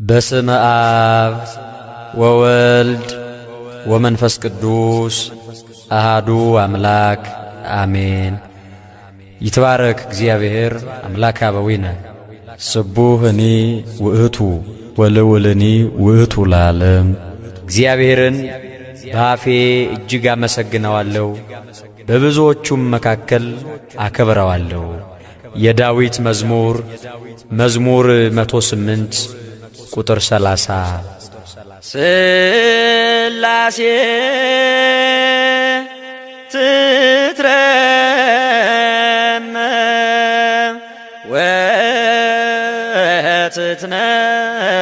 በስመ አብ ወወልድ ወመንፈስ ቅዱስ አሃዱ አምላክ አሜን። ይትባረክ እግዚአብሔር አምላከ አበዊነ ስቡህኒ ውእቱ ወልውልኒ ውእቱ ለዓለም። እግዚአብሔርን በአፌ እጅግ አመሰግነዋለሁ፣ በብዙዎቹም መካከል አከብረዋለሁ። የዳዊት መዝሙር 108 ቁጥር 30 ስላሴ ትትረመም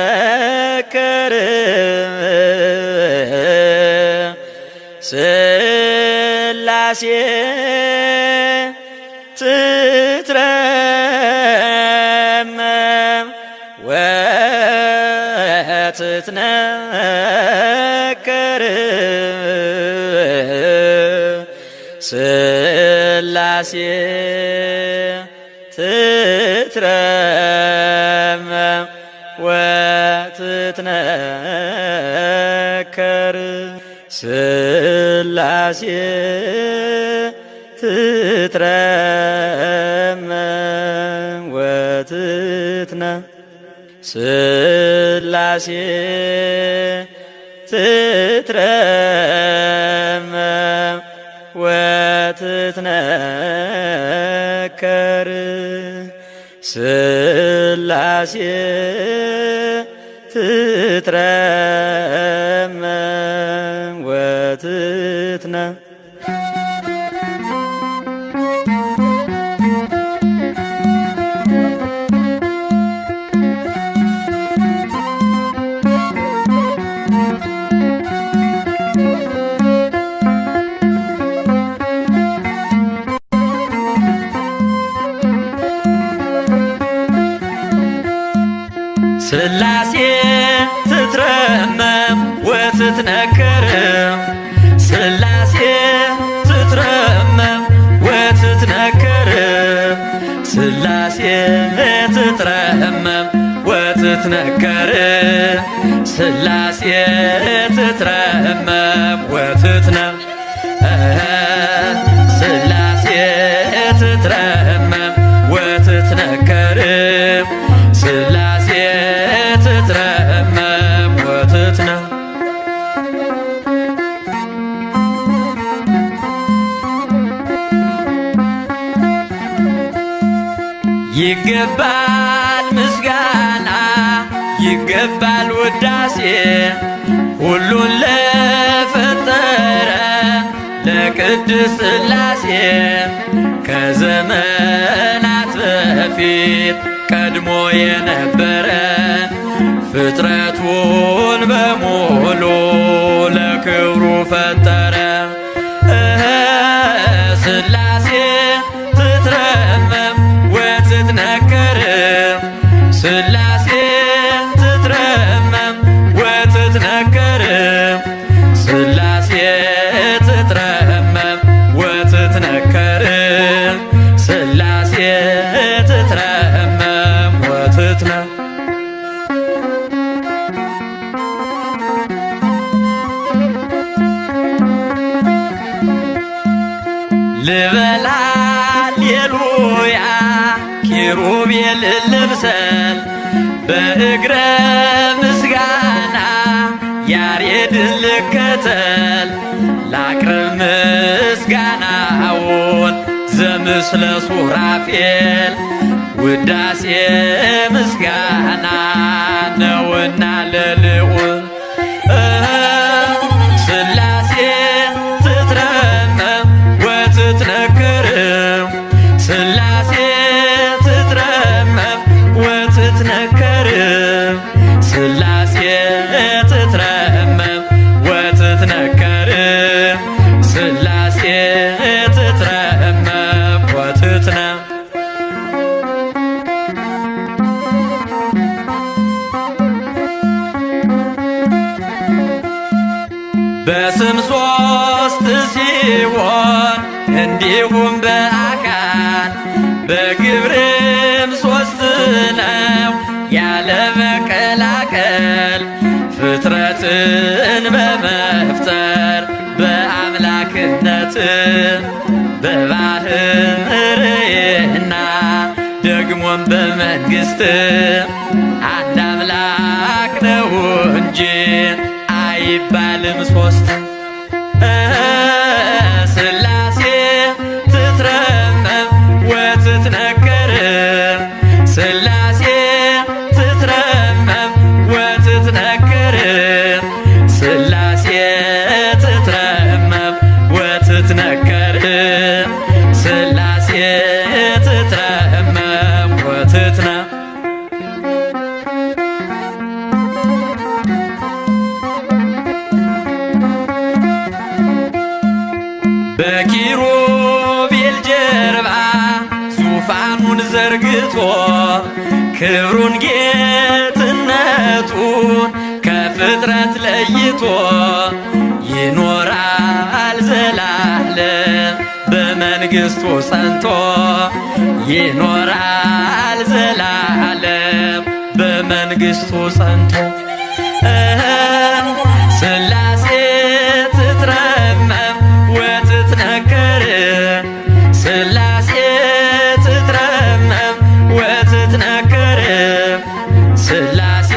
ወትትነከር ስላሴ ትትረመም ወትትነከር ስላሴ ትትረመም ወትትነከር ስላሴ ትትረመም ወትትነከር ስላሴ ትትረመም ወትትነከር ስላሴ ትትረመም ወትትነከር ስላሴ ትትረመም ወትትነከር ስላሴ ትትረመም ወትትነከር ስላሴ ትትረመም ወትትነከር ስላሴ ትትረመም ወትትነከር ስላሴ ትትረመም ወትትነከር ስላሴ ትትረመም ወትትነከር ይገባል ምስጋና ይገባል ውዳሴ ሁሉን ለፈጠረ ለቅድስት ስላሴ ከዘመናት በፊት ቀድሞ የነበረ ፍጥረቱን በሙሉ ለክብሩ ፈጠረ። ስላሴ ትትረመም ወትትነከር ስላሴ ትትረመም ወትትነከር ስላሴ ትትረመም ወትትነከር ስላሴ ትትረመም ወትትነከር ልበል ሃሌሉያ ኪሩቤል ልብሰል በእግረ ምስጋና ያሬድን ልከተል ላቅርብ ምስጋናውን ዘምስለ ሱራፌል ውዳሴ ምስጋና ነውና ለልዑል ስላሴ ትትረመም ወትትነከር ስላሴ ትትረመም ወትትነከር ስላሴ ትትረመም ወትትነከር ስላሴ ትትረመም ወትትነከር በስም ሶስት ሲሆን እንዲሁም በአካል በግብርም ሶስት ነው ያለ መቀላቀል ሕይወትን በመፍጠር በአምላክነት በባህርይና ደግሞም በመንግሥት አንድ አምላክ ነው እንጂ አይባልም ሶስት። ሥላሴ ትትረመም ወትትነከር ሥላሴ ትትረመም ወትትነከር ሥላሴ ትትረመም ወትትነከር ሥላሴ ትትረመም ወትትነ በኪሩቤል ጀርባ ዙፋኑን ዘርግቶ ክብሩን ጌትነቱን ከፍጥረት ለይቶ ይኖራል ዘላለም በመንግሥቱ ጸንቶ ይኖራል ዘላለም በመንግሥቱ ጸንቶ። ሥላሴ ትትረመም ወትትነከር ሥላሴ ትትረመም ወትትነከር ሥላሴ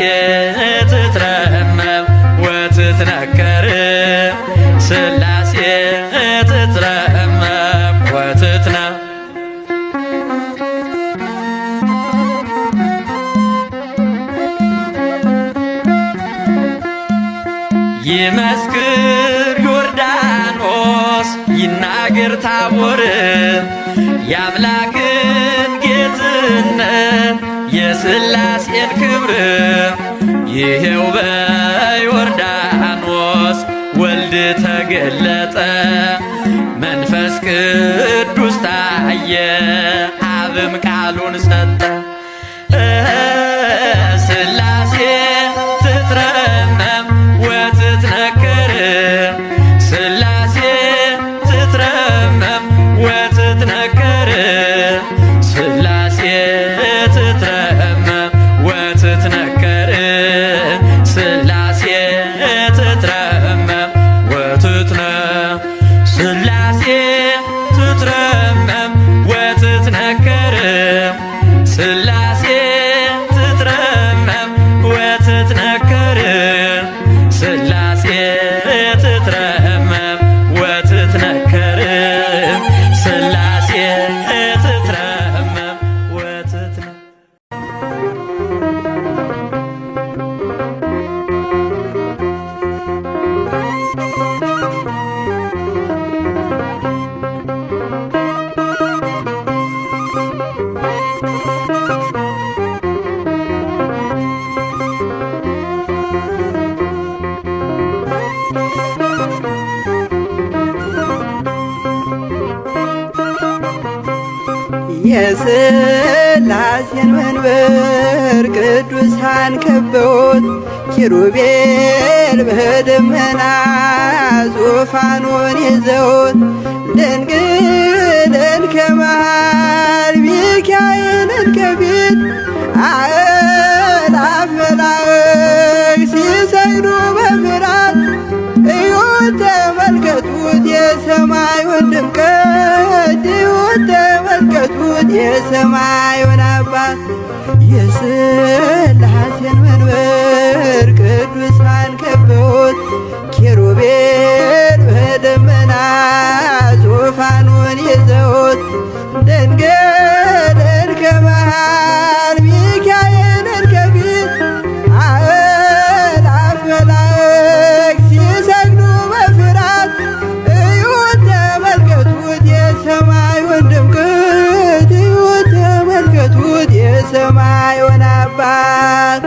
ትትረመም ወትትነከር ሥላሴ ትትረመም ወትትነ ይመስክር ዮርዳኖስ ይናገር ታቦር የአምላክን ጌትነት የሥላሴን ክብር ይሄው በዮርዳኖስ ወልድ ተገለጠ መንፈስ ቅዱስ ታየ አብም ቃሉን ሰጠ። ሥላሴ ትትረመም ወትትነከር ሥላሴ ትትረመም ወትትነከር ሥላሴ ትትረመም ወትትነከር ሥላሴ ትትረመም ወትትነ ሥላሴ ትትረመም ወትትነከር ሥላሴ ትትረመም ወትትነከር ሥላሴ ትትረመም ወትትነከር ሥላሴ ትትረመም ወትትነ የሥላሴን መንበር ቅዱሳን ከበውት ኪሩቤል በደመና ዙፋኑን ይዘውት ድንግልን ከመሃል ሚካኤልን ከፊት አእላፍ መላእክት ሲሰግዱ በፍርሃት እዩት ተመልከቱት የሰማዩን ድምቀት እዩት ተመልከቱት የሰማዩን አባት የሥላሴን መንበር ቅዱሳን ከበውት ኪሩቤል በደመና ዙፋኑን ይዘውት ድንግልን ከመሃል ሚካኤልን ከፊት አእላፍ መላእክት ሲሰግዱ በፍርሃት እዩት ተመልከቱት የሰማዩን ድምቀት እዩት ተመልከቱት የሰማዩን አባት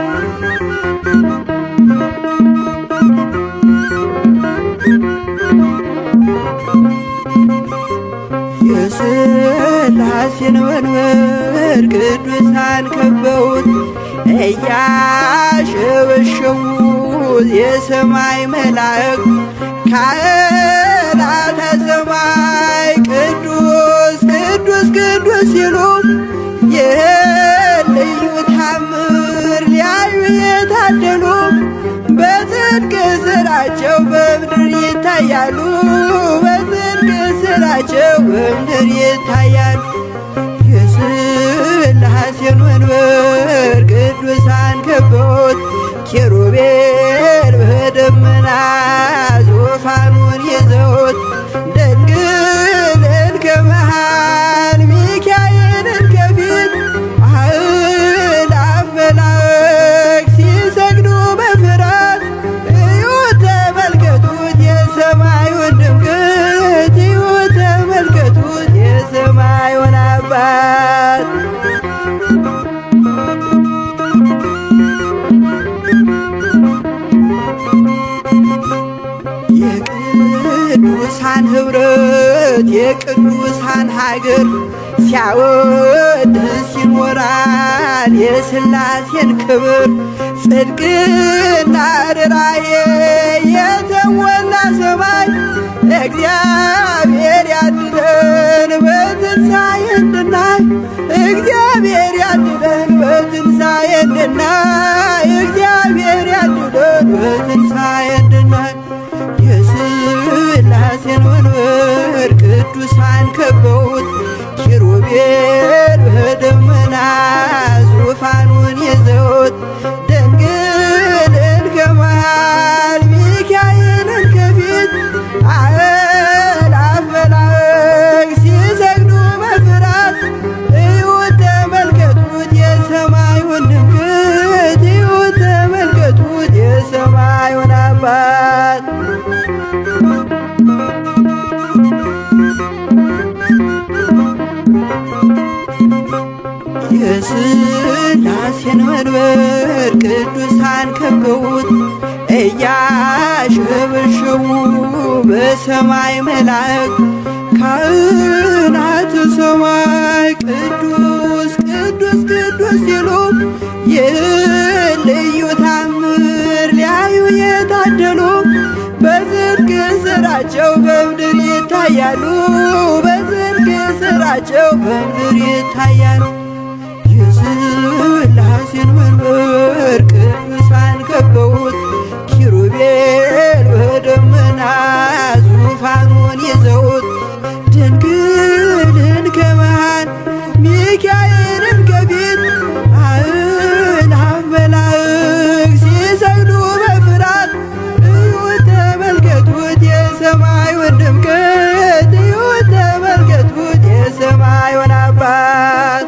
የሥላሴን መንበር ቅዱሳን ከበውት እያሸበሸቡት የሰማይ መላእክት ካህናተ ሰማይ ቅዱስ ቅዱስ ቅዱስ ሲሉ ይህን ልዩ ታምር ሊያዩ የታደሉ በጽድቅ ስራቸው በምድር ይታያሉ። በጽድቅ ስራቸው በምድር ይታያሉ። የሥላሴን መንበር ቅዱሳን ከበውት ኪሩቤል በደመና ዙፋኑን ይዘውት ድንግልን ከመሃል ሚካኤልን ከፊት አእላፍ መላእክት ሲሰግዱ በፍርሃት እዩት ተመልከቱት የሰማዩን ድምቀት እዩት ተመልከቱት የሰማዩን አባት የቅዱሳን ኅብረት የቅዱሳን ሀገር ሲያወድስ ይኖራል የሥላሴን ክብር። ጽድቅና ርራዬ የተሞላ ሰማይ እግዚአብሔር ያድነን በትንሣኤ እንድናይ እግዚአብሔር ያድነን በትንሣኤ እንድናይ እግዚአብሔር ያድነን በትንሣኤ እንድናይ የሥላሴን መንበር ቅዱሳን ከበውት ኪሩቤል በደመና ዙፋኑን ይዘውት ድንግልን ከመሃል ሚካኤልን ከፊት አእላፍ መላእክት ሲሰግዱ በፍርሃት እዩት ተመልከቱት የሰማዩን ድምቀት እዩት ተመልከቱት የሰማዩን አባት የሥላሴን መንበር ቅዱሳን ከበውት እያሸበሸቡ በሰማይ መላእክት ካህናተ ሰማይ ቅዱስ ቅዱስ ቅዱስ ሲሉ ይህን ልዩ ታምር ሊያዩ የታደሉ በጽድቅ ስራቸው በምድር ይታያሉ። በጽድቅ ስራቸው በምድር ይታያሉ። የሥላሴን መንበር ቅዱሳን ከበውት ኪሩቤል በደመና ዙፋኑን ይዘውት ድንግልን ከመሃል ሚካኤልን ከፊት አእላፍ መላእክት ሲሰግዱ በፍርሃት እዩት ተመልከቱት የሰማዩን ድምቀት እዩት ተመልከቱት የሰማዩን አባት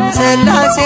ስላሴ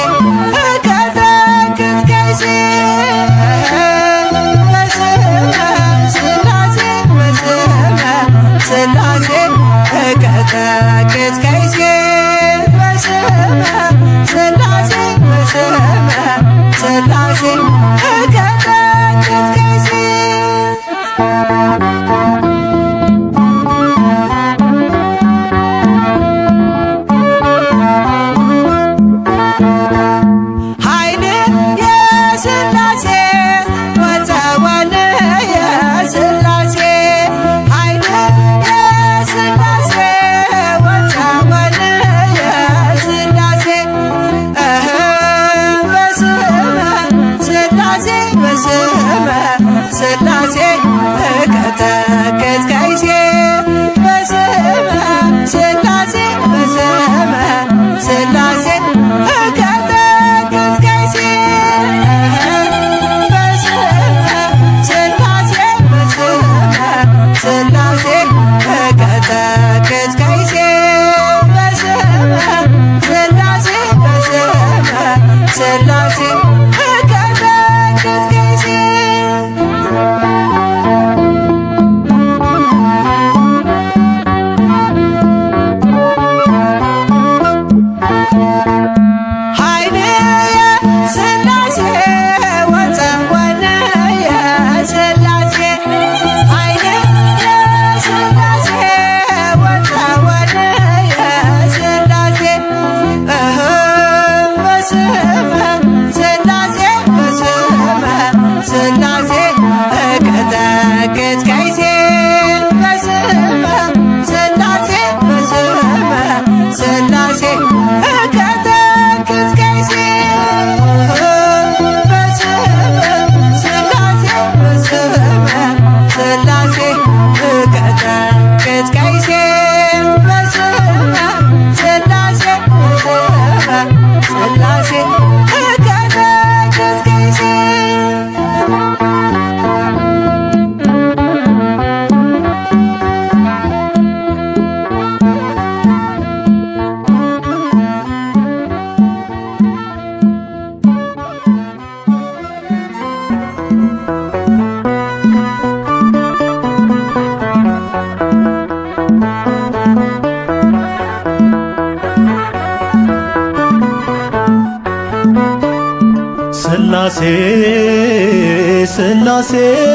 ሥላሴ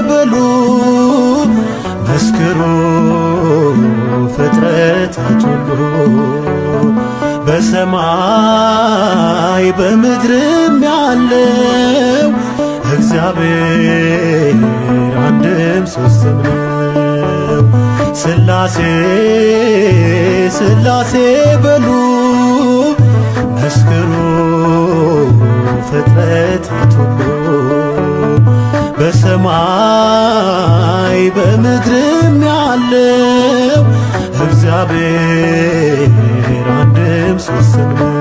በሉ መስክሩ ፍጥረታት ሁሉ በሰማይ በምድርም ያለው እግዚአብሔር አንድም ሦስትም ነው። ሥላሴ ሥላሴ በሉ መስክሩ ፍጥረታት ሁሉ በሰማይ በምድርም ያለው እግዚአብሔር አንድም ሦስትም ነው።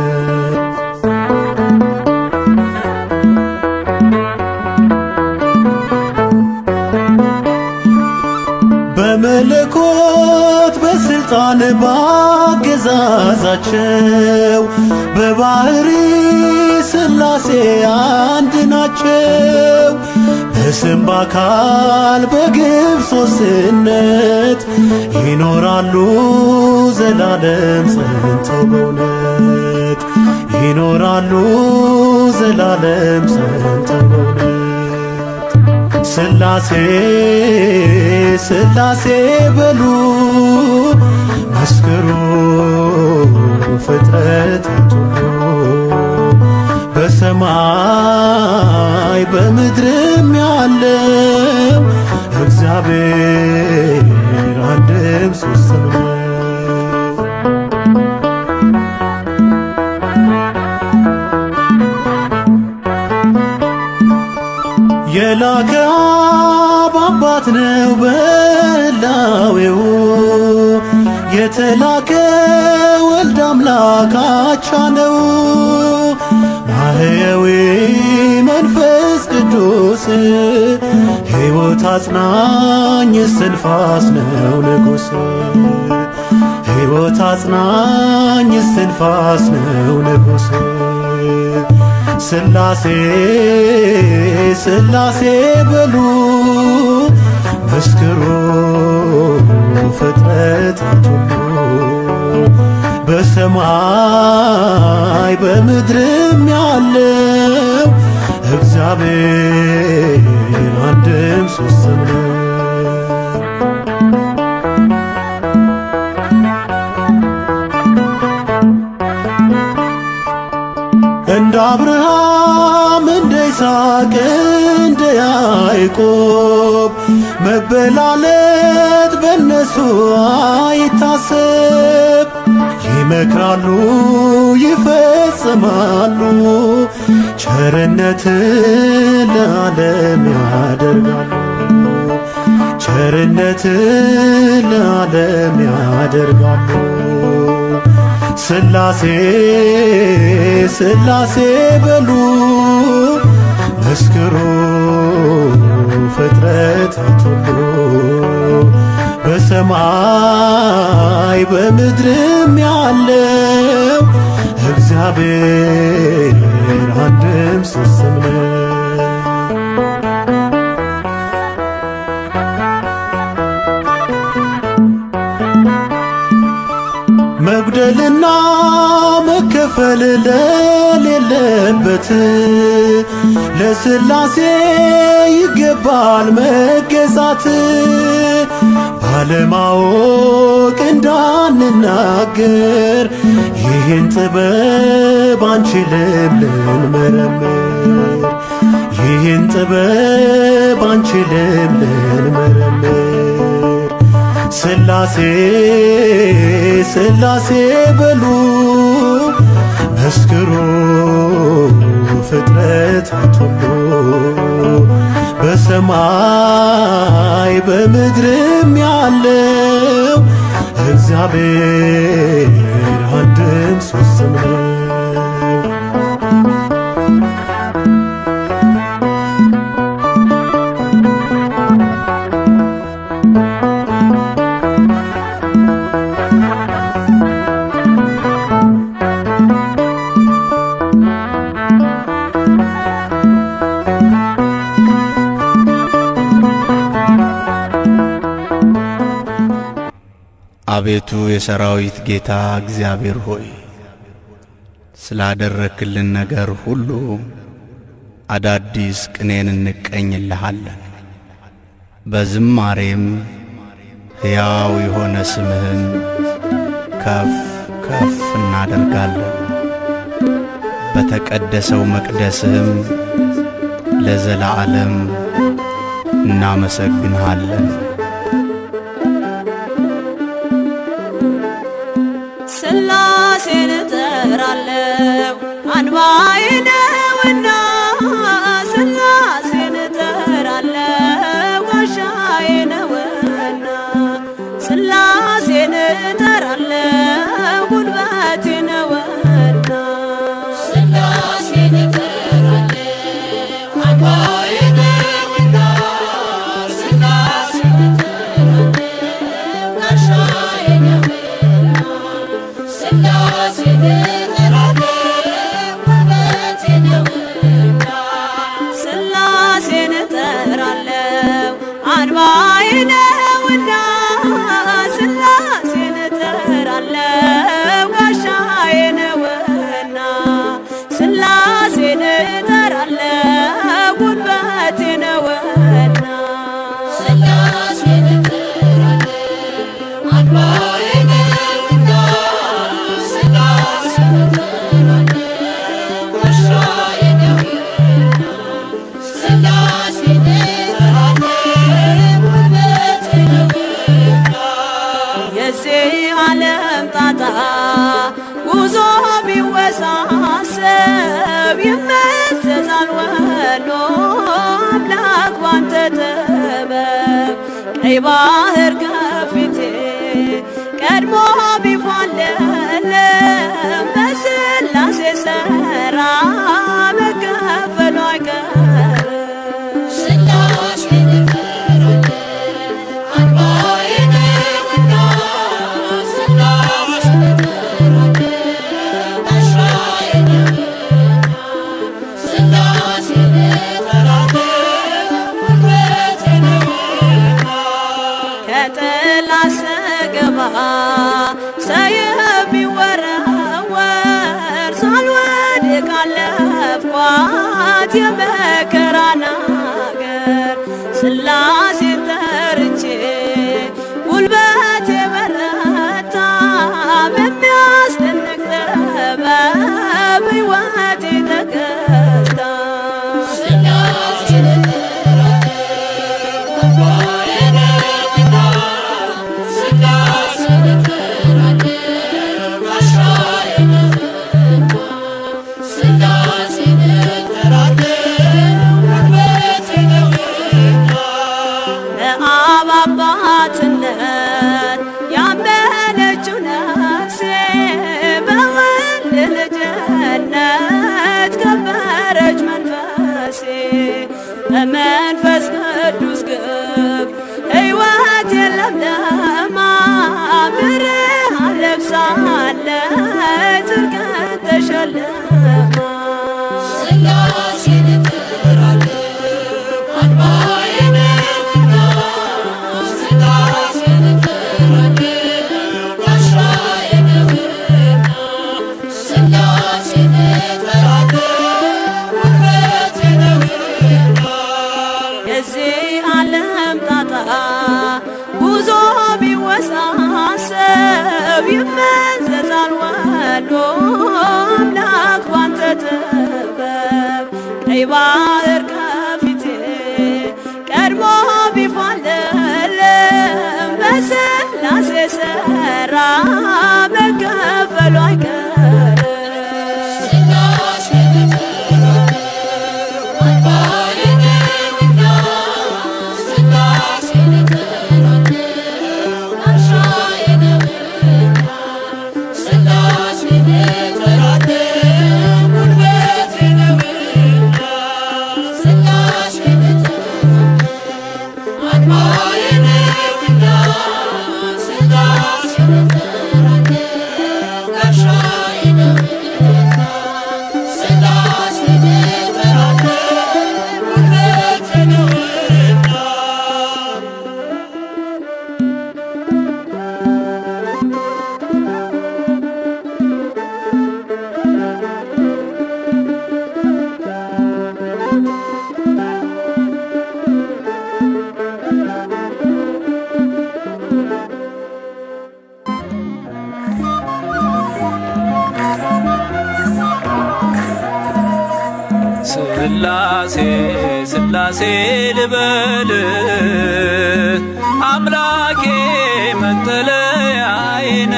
በመለኮት በሥልጣን ባገዛዛቸው በባሕሪ ሥላሴ አንድ ናቸው። በስም በአካል በግብ ሦስትነት ይኖራሉ ዘላለም ጸንተው በእውነት ይኖራሉ ዘላለም ጸንተው በእውነት። ሥላሴ ሥላሴ በሉ መስክሩ ፍጥረታት ሁሉ በሰማይ በምድርም ያለው እግዚአብሔር አንድም ሦስትም ነው። የላከ አብ አባት ነው በሕላዌው የተላከ ወልድ አምላክ አቻ ነው። ማሕየዊ መንፈስ ቅዱስ ሕይወት አጽናኝ እስትንፋስ ነው ንጉሥ ሕይወት አጽናኝ እስትንፋስ ነው ንጉሥ። ሥላሴ ሥላሴ በሉ መስክሩ ፍጥረታት ሁሉ በሰማይ በምድርም ያለው እግዚአብሔር አንድም ሦስትም ነው። እንደ አብርሃም እንደ ይስሐቅ እንደ ያዕቆብ መበላለት በእነሱ አይታሰብ። ይመክራሉ ይፈጽማሉ ቸርነትን ለዓለም ያደርጋሉ ቸርነትን ለዓለም ያደርጋሉ። ሥላሴ ሥላሴ በሉ መስክሩ ፍጥረታት ሁሉ በሰማይ በምድርም ያለው እግዚአብሔር አንድም ሦስትም ነው። መጉደልና መከፈል ለሌለበት ለሥላሴ ይገባል መገዛት። ባለማወቅ እንዳንናገር ይህን ጥበብ አንችልም ልንመረምር ይህን ጥበብ አንችልም ልንመረምር። ሥላሴ ሥላሴ በሉ መስክሩ ፍጥረታት ሁሉ በሰማይ በምድርም ያለው እግዚአብሔር አንድም ሦስትም ነው። አቤቱ የሰራዊት ጌታ እግዚአብሔር ሆይ ስላደረክልን ነገር ሁሉ አዳዲስ ቅኔን እንቀኝልሃለን። በዝማሬም ሕያው የሆነ ስምህን ከፍ ከፍ እናደርጋለን። በተቀደሰው መቅደስህም ለዘላለም እናመሰግንሃለን። ሥላሴን እጠራለሁ አንባዬ ነውና፣ ሥላሴን እጠራለሁ ጋሻዬ ነውና፣ ሥላሴን እጠራለሁ ጉልበቴ ነውና፣ ሥላሴን እጠራለሁ አንባዬ ነውና፣ ሥላሴን እጠራለሁ ጋሻዬ ነውና፣ ሥላሴን እጠራለሁ ጉልበቴ ነውና፣ ሥላሴን እጠራለሁ አንባዬ ነውና፣ ሥላሴን እጠራለሁ ጋሻዬ ነውና፣ ሥላሴን እጠራለሁ ጉልበቴ ነውና፣ ሥላሴን እጠራለሁ አንባዬ ነውና፣ ሥላሴን እጠራለሁ ጋሻዬ ነውና፣ ሥላሴን እጠራለሁ ጉልበቴ ነውና። የዚህ ዓለም ጣጣ ጉዞ ቢወሳሰብ ይመዘዛል ወሎ አምላክ ባንተ ጥበብ። ቀይ ባህር ከፊቴ ቀድሞ ቢፋለለም በሥላሴ ሥራ መከፈሉ አይቀርም። ሥላሴን እጠራለሁ አንባዬ ነውና፣ ሥላሴን እጠራለሁ ጋሻዬ ነውና፣ ሥላሴን እጠራለሁ ጉልበቴ ነውና። ከጠላት ስገባ ሰይፍ ቢወረወር ሳልወድቅ አለፍኳት የመከራን አገር። ሥላሴን ጠርቼ ጉልበቴ በረታ በሚያስደንቅ ጥበብ ሕይወቴ ተገዝታ። ሥላሴን እጠራለሁ አንባዬ ነውና፣ ሥላሴን እጠራለሁ ጋሻዬ ነውና፣ ሥላሴን እጠራለሁ ጉልበቴ ነውና። ለአብ አባትነት ያመነችው ነፍሴ በወልድ ልጅነት ከበረች መንፈሴ። በመንፈስ ቅዱስ ግብ ሕይወት የለምለማ ብርሃን ለብሳለች ጽድቅን ተሸልማ። ሥላሴን እጠራለሁ አንባዬ ነውና፣ ሥላሴን እጠራለሁ ጋሻዬ ነውና፣ ሥላሴን እጠራለሁ ጉልበቴ ነውና። የዚህ ዓለም ጣጣ ጉዞ ቢወሳሰብ ይመዘዛል ወሎ አምላክ ባንተ ጥበብ። ቀይ ባህር ከፊቴ ቀድሞ ቢፋለለም በሥላሴ ሥራ መከፈሉ አይቀርም። ሥላሴን እጠራለሁ አንባዬ ነውና፣ ሥላሴን እጠራለሁ ጋሻዬ ነውና፣ ሥላሴን እጠራለሁ ጉልበቴ ነውና፣ ሥላሴን እጠራለሁ አንባዬ ነውና፣ ሥላሴን እጠራለሁ ጋሻዬ ነውና፣ ሥላሴን እጠራለሁ ጉልበቴ ነውና። ስላሴ ስላሴ ልበል አምላኬ መጠለያዬን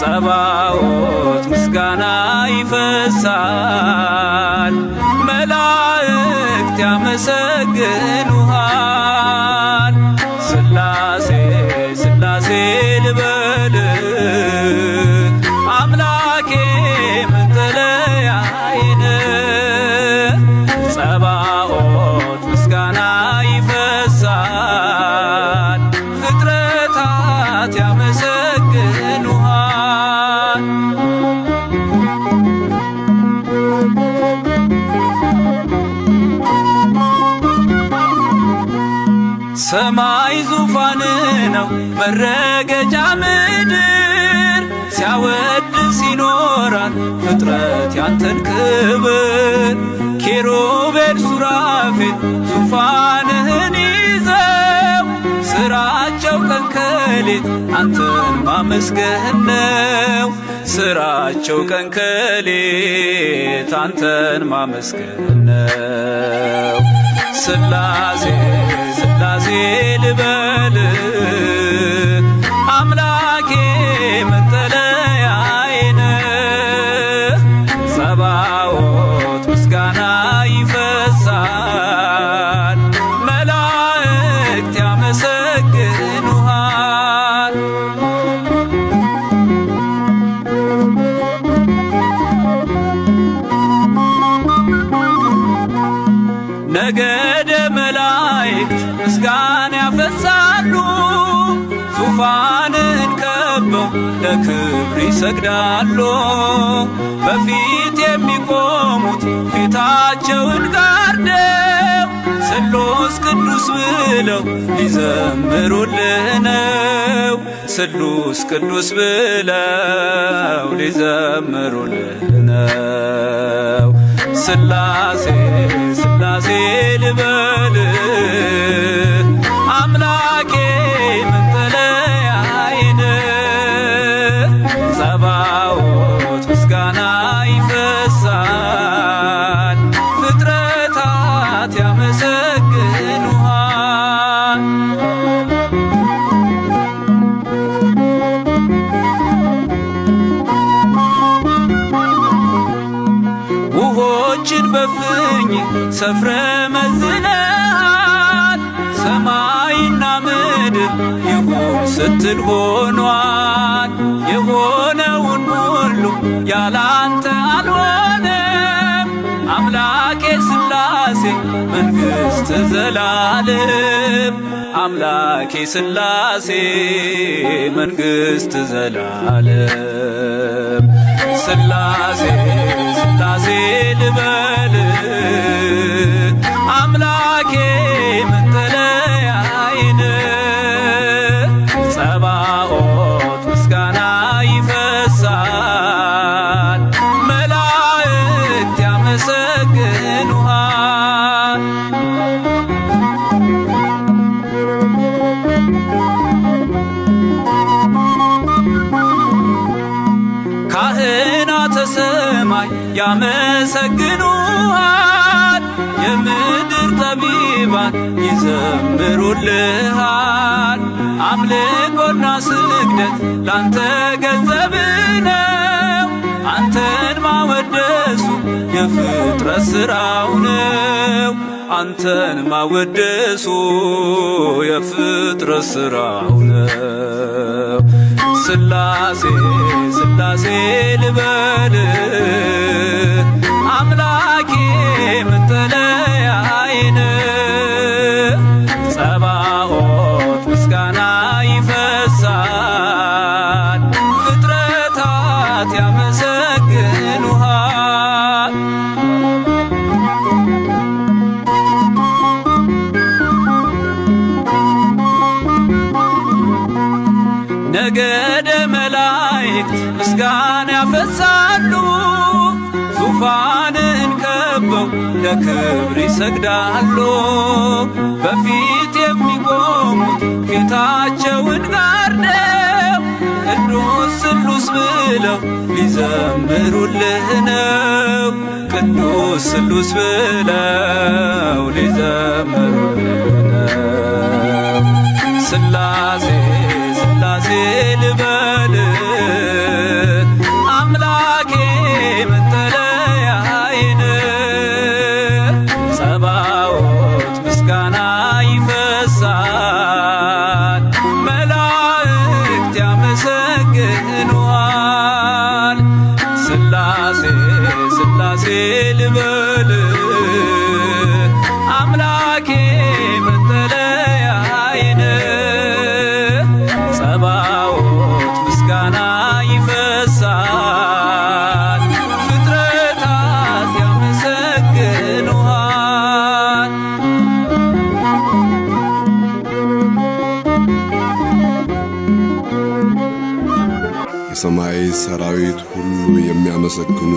ጸባዖት ምስጋና ይፈሳል መላእክት ያመሰግኑሃል ስላሴ ስላሴ ልበል አምላኬ መጠለያዬን ጸባዖት ምስጋና ይፈሳል ፍጥረታት ያመሰግኑሃል ሰማይ ዙፋን ነው መረገጫ ምድር ሲያወድስ ይኖራል ፍጥረት ያንተን ክብር ኪሩቤል ሱራፌል ዙፋንህን ይዘው ስራቸው ቀን ከሌት አንተን ማመስገን ነው ስራቸው ቀን ከሌት አንተን ማመስገን ነው ስላሴ ስላሴ ልበል አምላኬ መጠለያዬን ጸባዖት ምስጋና ይፈሳል መላእክት ያመሰግኑሃል ነገደ መላእክት ምስጋና ያፈሳሉ ዙፋንን ከበው ለክብር ይሰግዳሉ በፊት የሚቆሙት ፊታቸውን ጋርደው ስሉስ ቅዱስ ብለው ሊዘምሩልህ ነው ስሉስ ቅዱስ ብለው ሊዘምሩልህ ነው ስላሴ ስላሴ ልበል አምላኬ መጠለያዬን ጸባዖት ምስጋና ይፈሳል ፍጥረታት ያመሰግኑሃል ውሆችን በፍኝ ሰፍረ መዝነሃል ሰማይና ምድር ይሁን ስትል ሆኗል የሆነውን ሁሉ ያላንተ አልሆነም አምላኬ ስላሴ መንግሥት ዘላለም አምላኬ ስላሴ መንግሥት ዘላለም ስላሴ ስላሴ ልበል አምላኬ መጠለያዬን ጸባዖት ምስጋና ይፈሳል መላእክት ያመሰግኑሃል ካህናተ ሰማይ ያመሰግኑሃል የምድር ጠቢባን ይዘምሩልሃል አምልኮና ስግደት ላንተ ገንዘብ ነው አንተን ማወደሱ የፍጥረት ሥራው ነው አንተን ማወደሱ የፍጥረት ሥራው ነው ስላሴ ስላሴ ልበል አምላኬ መጠለያዬን ጸባዖት ምስጋና ይፈሳል ፍጥረታት ያመሰግኑሃል ነገደ መላእክት ምስጋና ያፈሳሉ ዙፋንን ከበው ለክብር ይሰግዳሉ በፊት የሚቆሙት ፊታቸውን ጋርደው ቅዱስ ስሉስ ስሉስ ብለው ሊዘምሩልህ ነው። ቅዱስ ስሉስ ብለው ሊዘምሩልህ ነው። ስላሴ ስላሴ ልበል አምላኬ መጠለያዬን ጸባዖት ምስጋና ይፈሳል መላእክት ያመሰግኑሃል። ስላሴ ስላሴ ልበል አምላኬ መጠለያዬን ጸባዖት ምስጋና ይፈሳል ፍጥረታት ያመሰግኑሃል። የሰማይ ሰራዊት ሁሉ የሚያመሰግኑ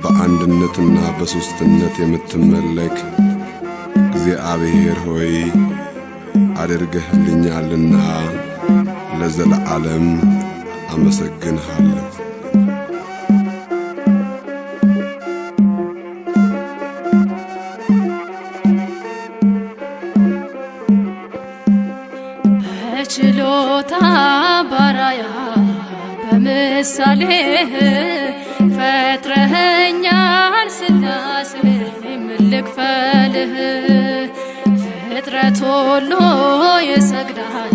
በአንድነትና በሦስትነት የምትመለክ እግዚአብሔር ሆይ አድርገህልኛልና ለዘለዓለም አመሰግንሃለሁ። በችሎታ ባራያ በምሳሌህ ፈጥረኸኛል ስላሴ ምን ልክፈልህ? ፍጥረት ሁሉ ይሰግዳል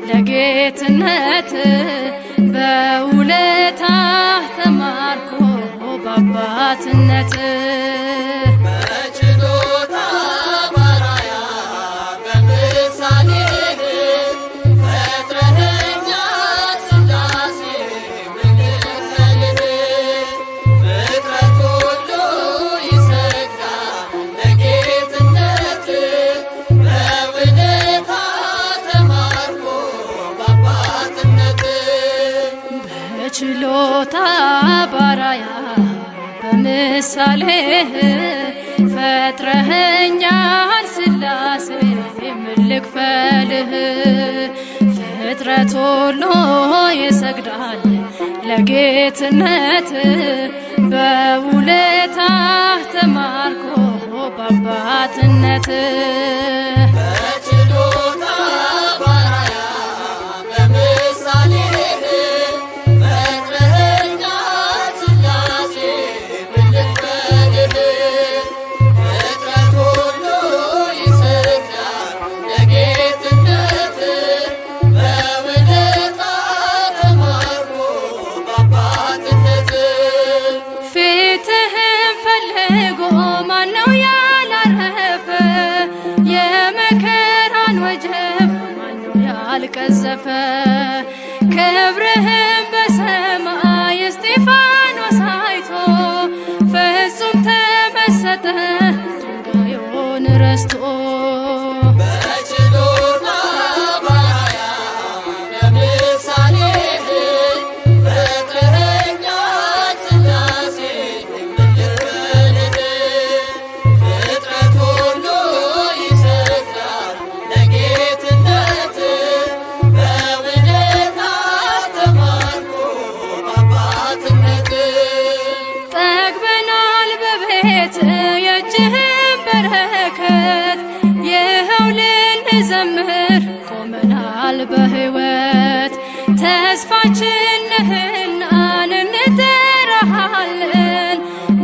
ለጌትነት በውለታህ ተማርኮ በአባትነት ችሎታ ባራያ በምሳሌህ ፈጥረኸኛል ስላሴ ምን ልክፈልህ? ፍጥረት ሁሉ ይሰግዳል ለጌትነት በውለታህ ተማርኮ በአባትነት ያልቀዘፈ ክብርህም በሰማይ እስጢፋኖስ አይቶ ፍጹም ተመሰጠ ድንጋዩን ረስቶ የእጅህን በረከት ይኸው ልንዘምር ቆመናል በሕይወት ተስፋችን ነህና እንጠራሃለን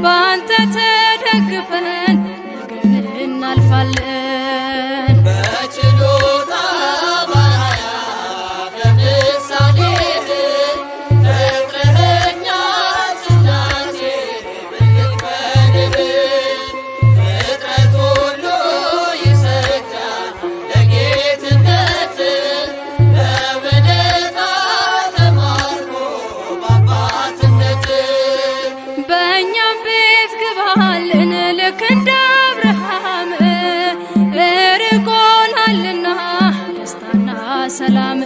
በአንተ ተደግፈን ነገን እናልፋለን። በችሎታ ባራያ በምሳሌህ ፈጥረኸኛል ስላሴ ምን ልክፈልህ? በእኛም ቤት ግባልን ልክ እንደ አብርሃም ርቆናልና ደስታና ሰላም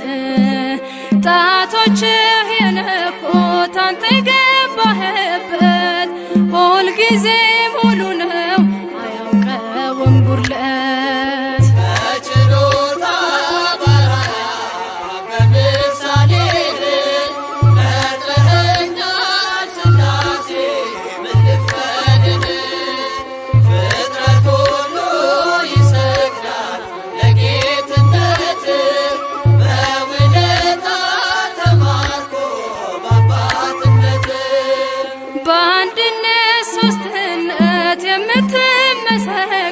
ጣቶችህ የነኩት አንተ የገባህበት ሁልጊዜ ሙሉ ነው አያውቀውም ጉድለት። በችሎታ ባራያ በምሳሌህ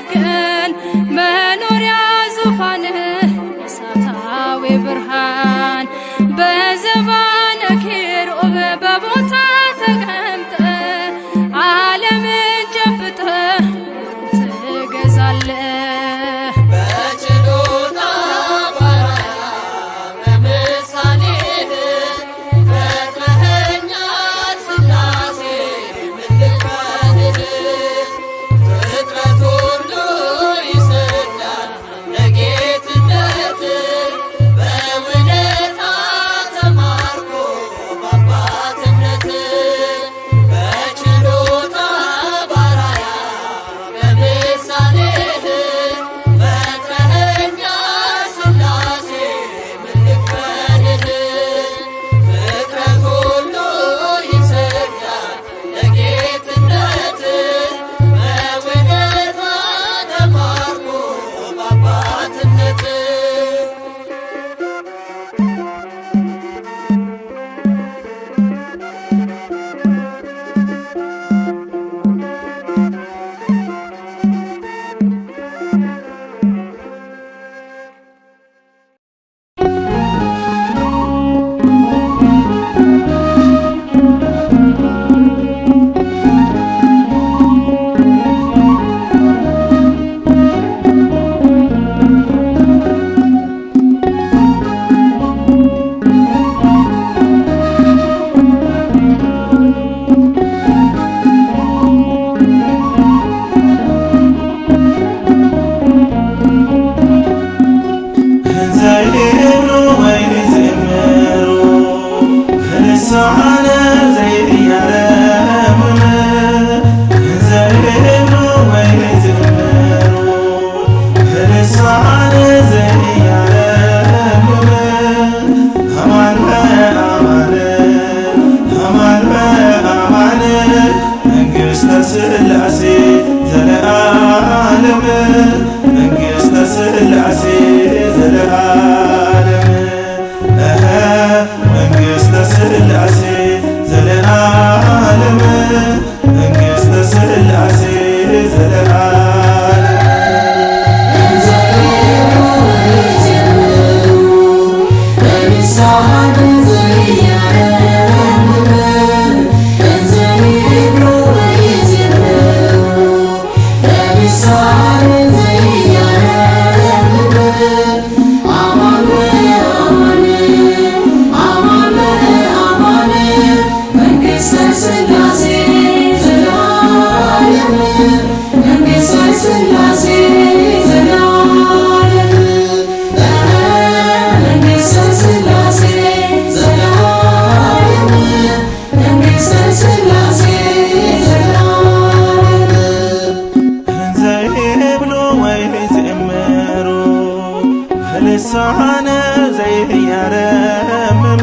የሚመሰገን መኖሪያ ዙፋንህ እሳታዊ ብርሃን በዘባነ ኪሩብ በቦታ ተቀምጠ ዓለምን ጨብጠ ትገዛለህ። በችሎታ ባሪያ በምሳሌህ ፈጥረኸኛል ሥላሴ ምልክትህ ፍጥረት ሁሉ ይሰግዳል ለጌትነትህ በውለታ ተማርኮ በአባትነትህ በችሎታ ባሪያ በምሳሌህ ፈጥረኸኛል ሥላሴ ምልክትህ ፍጥረት ሁሉ ይሰግዳል ለጌትነትህ በውለታ ተማርኮ በአባትነትህ ሥላሴ ዘለዓለም መንግሥተ ሥላሴ ዘለዓለም መንግሥተ ሥላሴ ዘለዓለም መንግሥተ ሥላሴ ዘለዓለም ልሳነ ዘይያረምም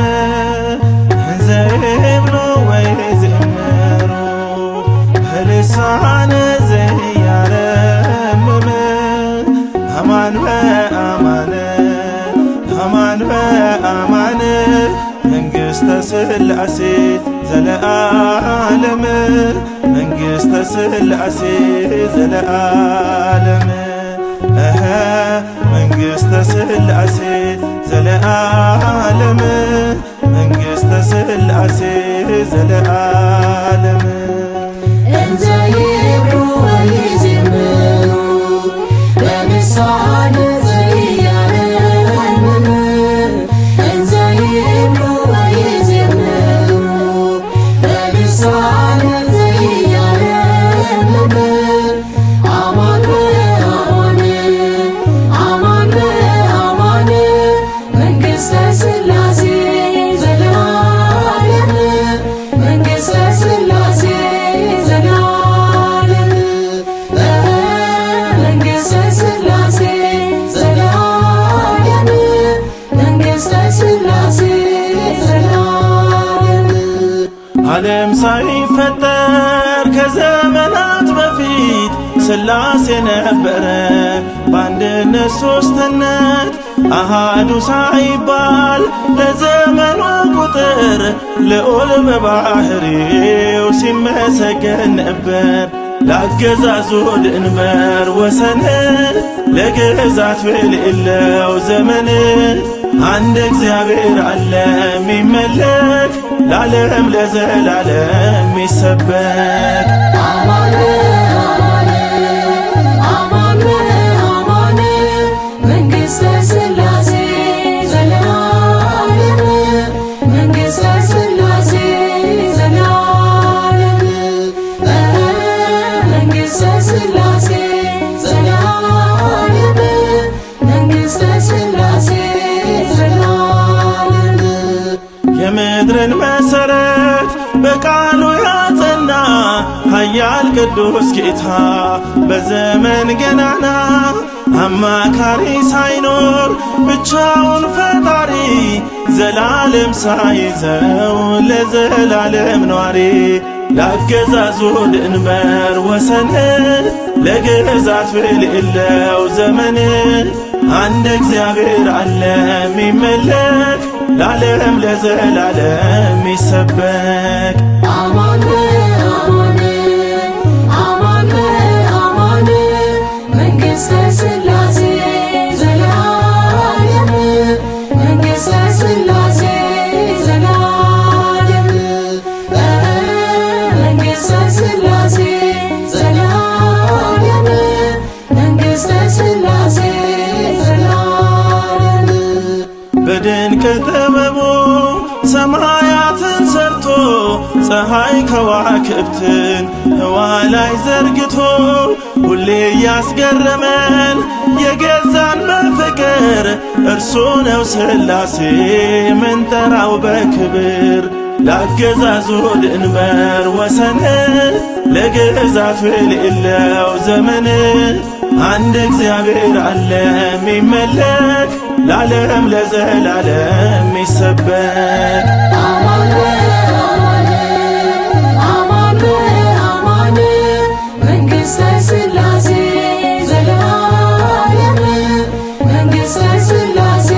ዘይብሎ ወይ ዝምሩ ልሳነ ዘይያረምም አማን በአማን አማን በአማን መንግሥተ ሥላሴ ዘለዓለም መንግሥተ ሥላሴ ዘለዓለም መንግሥተ ሥላሴ ዘለዓለም መንግሥተ ሥላሴ ዘለዓለም እንዘ ይብሉ ወይዜምሩ በልሳነ ዘይያረምም እንዘ ይብሉ ወይዜምሩ በልሳነ ዘይያረምም አማን መንግሥተ ሥላሴ ዘለዓለም መንግሥተ ሥላሴ ዘለዓለም መንግሥተ ሥላሴ ዘለዓለም መንግሥተ ሥላሴ ዘለዓለም ዓለም ሳይፈጠር ከዘመናት በፊት ሥላሴ ነበረ በአንድነት ሦስትነት አሃዱ ሳይባል ለዘመኑ ቁጥር ልዑል በባሕርዩ ሲመሰገን ነበር። ላገዛዙ ድንበር ወሰን ለግዛት በሌለው ዘመን አንድ እግዚአብሔር አለ ሚመለክ ለዓለም ለዘላለም ሚሰበክ አማን አማን አማን መንግሥተ ሥላሴ ዘላለም መንግሥተ ሥላሴ ዘላለም መንግሥተ ሥላሴ ዘላለም መንግሥተ ሥላሴ ዘላለም የምድርን መሠረት በቃሉ ያጸና ኃያል ቅዱስ ጌታ በዘመን ገናና አማካሪ ሳይኖር ብቻውን ፈጣሪ ዘላለም ሳይዘው ለዘላለም ኗሪ ላገዛዙ ድንበር ወሰን ለግዛት በሌለው ዘመን አንድ እግዚአብሔር አለ ሚመለክ ለዓለም ለዘላለም ሚሰበክ አማን አማን አማን መንግሥተ ሥላሴ ዘላለም መንግሥተ ሥላሴ ዘላለም መንግሥተ ሥላሴ ዘላለም መንግሥተ ሥላሴ ዘላለም በድንቅ ጥበቡ ሰማያትን ሰርቶ ፀሐይ ከዋክብትን ህዋ ላይ ዘርግቶ ሁሌ ያስገረመን የገዛን በፍቅር እርሱ ነው ሥላሴ ምንጠራው በክብር ላገዛዙ ድንበር ወሰን ለግዛት በሌለው ዘመን አንድ እግዚአብሔር አለ ሚመለክ ለዓለም ለዘላለም ሚሰበክ አማን አማን መንግሥተ ሥላሴ ዘላለም መንግሥተ ሥላሴ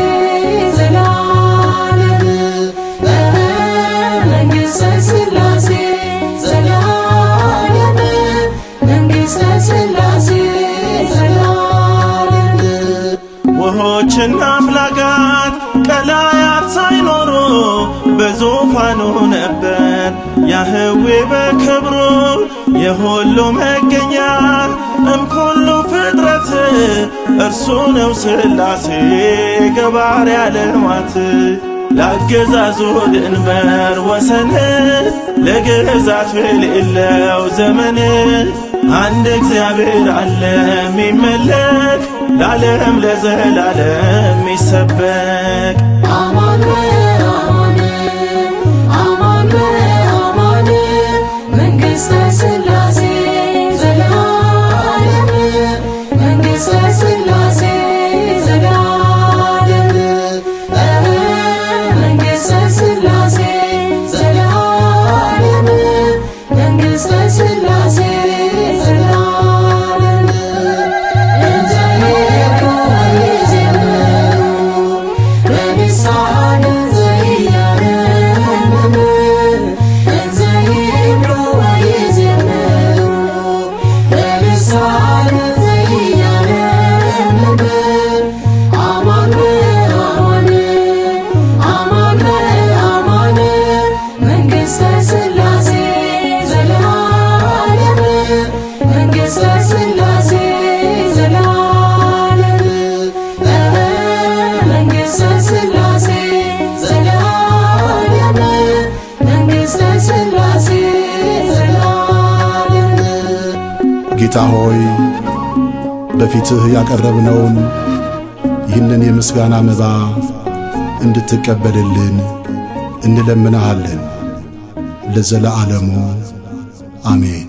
ዘላለም መንግሥተ ሥላሴ ዘላለም መንግሥተ ሥላሴ ዘላለም ውኆችና አፍላጋት ቀላያት ሳይኖሩ በዙፋኑ ነበር ያህዌ በክብሩ የሁሉ መገኛ እምኩሉ ፍጥረት እርሱ ነው ሥላሴ ገባሬ ዓለማት ላገዛዙ ድንበር ወሰን ለግዛት በሌለው ዘመን አንድ እግዚአብሔር አለ ሚመለክ ለዓለም ለዘላለም ሚሰበክ አማን አማን መንግሥተ ሥላሴ ዘላለም መንግሥተ ሥላሴ ዘላለም መንግሥተ ሥላሴ ዘላለም መንግሥተ ሥላሴ ዘላለም እንዘ ይብሩ ወይዜምሩ በልሳነ ዘኢያረምም እንዘ ይብሩ ወይዜምሩ በልሳነ ዘኢያረምም አማን አማን አማን መንግሥተ ሥላሴ ዘላለም መንግሥተ ሥላሴ ዘላለም መንግሥተ ሥላሴ ዘላለም መንግሥተ ሥላሴ ዘላለም ጌታ ሆይ በፊትህ ያቀረብነውን ይህንን የምስጋና መባ እንድትቀበልልን እንለምንሃለን ለዘለዓለሙ አሜን።